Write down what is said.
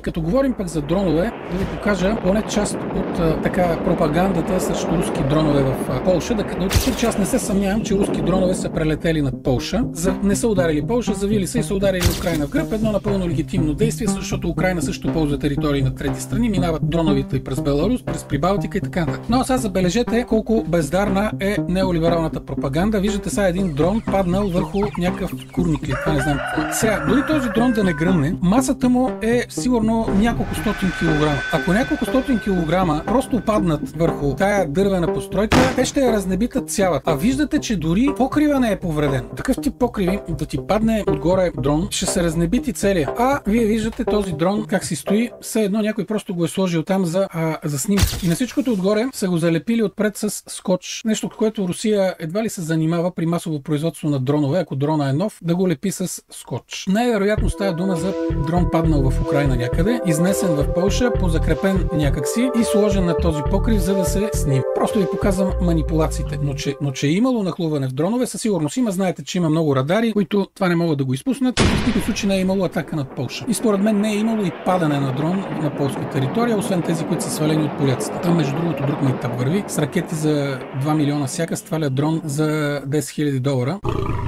като говорим пък за дронове, да ви покажа поне част от така пропагандата срещу руски дронове в Полша. Да уточня, че аз не се съмнявам, че руски дронове са прелетели над Полша. Не са ударили Полша, завили са и са ударили Украйна в гръб. Едно напълно легитимно действие, защото Украйна също ползва територии на трети страни, минават дроновите през Беларус, през Прибалтика и така нататък. Но сега забележете колко бездарна е неолибералната пропаганда. Виждате сега един дрон паднал върху някакъв курник ли, това не знам. Сега, дори този дрон да не гръмне, масата му е сигурно няколко стотин килограма. Ако няколко стотин килограма просто паднат върху тая дървена постройка, те ще я разнебитат цялата. А виждате, че дори покрива не е повреден. Такъв тип покриви, да ти падне отгоре дрон, ще се разнебити целия. А вие виждате този дрон как си стои, все едно някой просто го е сложил там за снимка. И на всичкото отгоре са го залепили отпред с скотч. Нещо, от което Русия едва ли се занимава при масово производство на дронове, ако дрона е нов, да го лепи с скотч. Най-вероятно става дума за дрон паднал в Украйна някъде, изнесен в Полша, позакрепен някакси и сложен на този покрив, за да се сними. Просто ви показвам манипулациите. Но че е имало нахлуване в дронове, със сигурност има. Знаете, че има много радари, които това не могат да го изпуснат. В никакъв случай не е имало атака над Полша. И според мен не е имало и падане на дрон на полска територия, освен тези, които са свалени от поляците. Там, между другото, друг майтап върви. С ракети за 2 милиона всяка свалят дрон за $10 000.